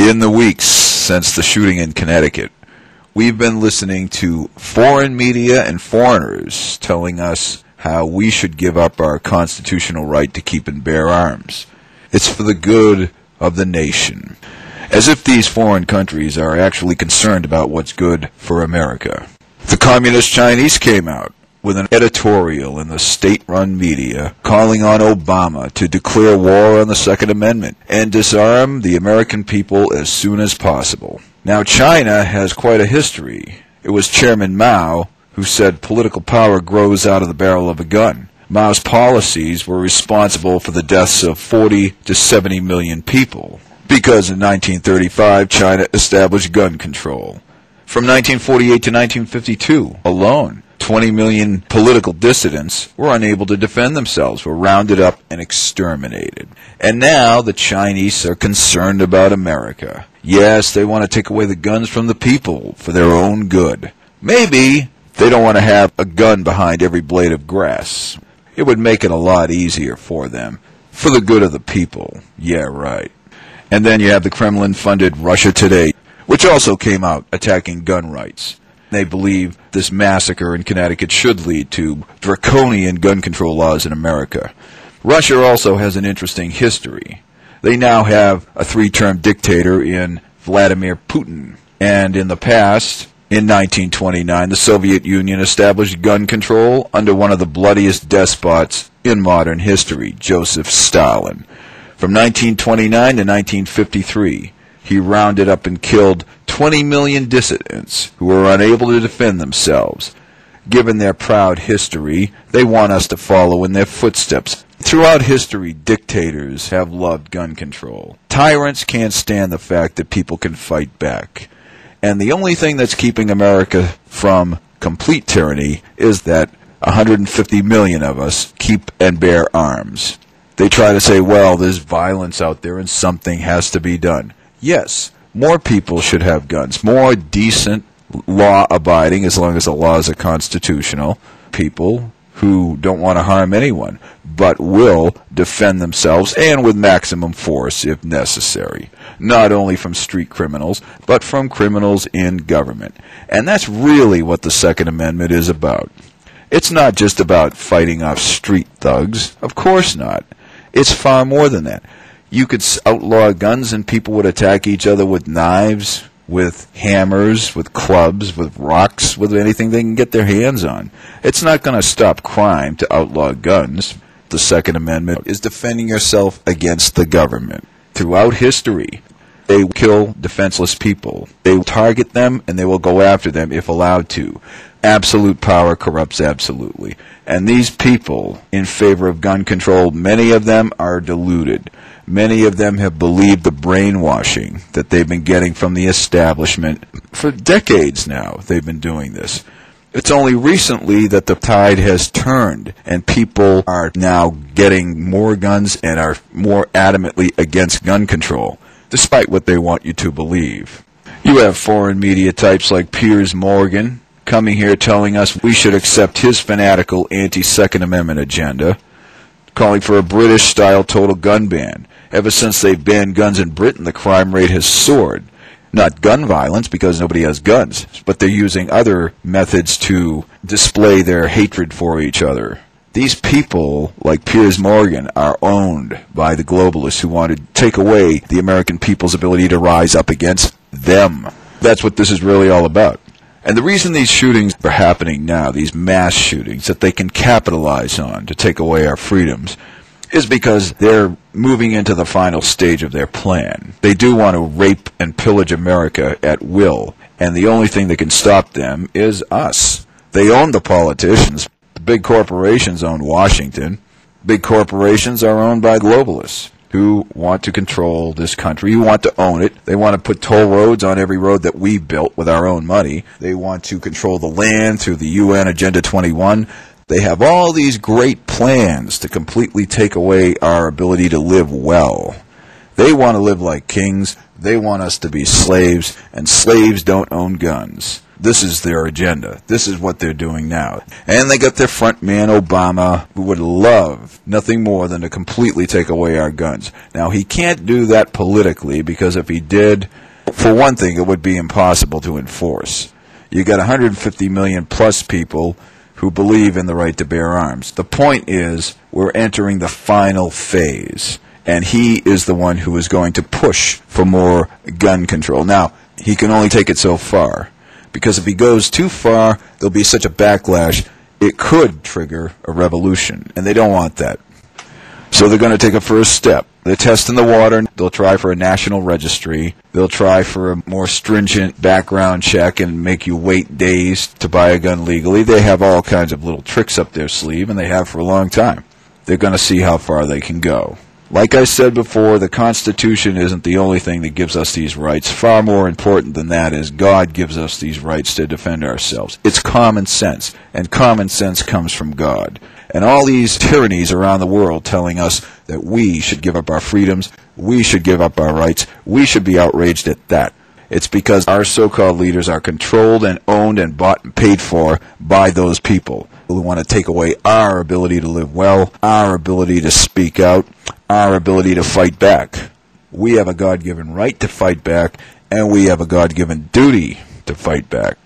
In the weeks since the shooting in Connecticut, we've been listening to foreign media and foreigners telling us how we should give up our constitutional right to keep and bear arms. It's for the good of the nation. As if these foreign countries are actually concerned about what's good for America. The Communist Chinese came out with an editorial in the state-run media calling on Obama to declare war on the Second Amendment and disarm the American people as soon as possible. Now, China has quite a history. It was Chairman Mao who said political power grows out of the barrel of a gun. Mao's policies were responsible for the deaths of 40 to 70 million people, because in 1935 China established gun control. From 1948 to 1952 alone, 20 million political dissidents were unable to defend themselves, were rounded up and exterminated. And now the Chinese are concerned about America. Yes, they want to take away the guns from the people for their own good. Maybe they don't want to have a gun behind every blade of grass. It would make it a lot easier for them, for the good of the people. Yeah, right. And then you have the Kremlin-funded Russia Today, which also came out attacking gun rights. They believe this massacre in Connecticut should lead to draconian gun control laws in America. Russia also has an interesting history. They now have a three-term dictator in Vladimir Putin. And in the past, in 1929, the Soviet Union established gun control under one of the bloodiest despots in modern history, Joseph Stalin. From 1929 to 1953, he rounded up and killed 20 million dissidents who were unable to defend themselves. Given their proud history, they want us to follow in their footsteps. Throughout history, dictators have loved gun control. Tyrants can't stand the fact that people can fight back. And the only thing that's keeping America from complete tyranny is that 150 million of us keep and bear arms. They try to say, well, there's violence out there and something has to be done. Yes, more people should have guns. More decent, law-abiding, as long as the laws are constitutional, people who don't want to harm anyone, but will defend themselves and with maximum force if necessary. Not only from street criminals, but from criminals in government. And that's really what the Second Amendment is about. It's not just about fighting off street thugs. Of course not. It's far more than that. You could outlaw guns and people would attack each other with knives, with hammers, with clubs, with rocks, with anything they can get their hands on. It's not going to stop crime to outlaw guns. The Second Amendment is defending yourself against the government. Throughout history, they kill defenseless people. They will target them and they will go after them if allowed to. Absolute power corrupts absolutely. And these people in favor of gun control, many of them are deluded. Many of them have believed the brainwashing that they've been getting from the establishment. For decades now, they've been doing this. It's only recently that the tide has turned, and people are now getting more guns and are more adamantly against gun control, despite what they want you to believe. You have foreign media types like Piers Morgan coming here telling us we should accept his fanatical anti-Second Amendment agenda, calling for a British-style total gun ban. Ever since they've banned guns in Britain, the crime rate has soared. Not gun violence, because nobody has guns, but they're using other methods to display their hatred for each other. These people, like Piers Morgan, are owned by the globalists who want to take away the American people's ability to rise up against them. That's what this is really all about. And the reason these shootings are happening now, these mass shootings that they can capitalize on to take away our freedoms, is because they're moving into the final stage of their plan. They do want to rape and pillage America at will, and the only thing that can stop them is us. They own the politicians. The big corporations own Washington. Big corporations are owned by globalists who want to control this country, who want to own it. They want to put toll roads on every road that we built with our own money. They want to control the land through the UN Agenda 21. They have all these great plans to completely take away our ability to live well. They want to live like kings. They want us to be slaves, and slaves don't own guns. This is their agenda. This is what they're doing now. And they got their front man, Obama, who would love nothing more than to completely take away our guns. Now, he can't do that politically, because if he did, for one thing, it would be impossible to enforce. You got 150 million plus people who believe in the right to bear arms. The point is, we're entering the final phase, and he is the one who is going to push for more gun control. Now, he can only take it so far, because if he goes too far, there'll be such a backlash, it could trigger a revolution, and they don't want that. So they're going to take a first step. They're testing the water. They'll try for a national registry. They'll try for a more stringent background check and make you wait days to buy a gun legally. They have all kinds of little tricks up their sleeve, and they have for a long time. They're going to see how far they can go. Like I said before, the Constitution isn't the only thing that gives us these rights. Far more important than that is God gives us these rights to defend ourselves. It's common sense, and common sense comes from God. And all these tyrannies around the world telling us that we should give up our freedoms, we should give up our rights, we should be outraged at that. It's because our so-called leaders are controlled and owned and bought and paid for by those people who want to take away our ability to live well, our ability to speak out, our ability to fight back. We have a God-given right to fight back, and we have a God-given duty to fight back.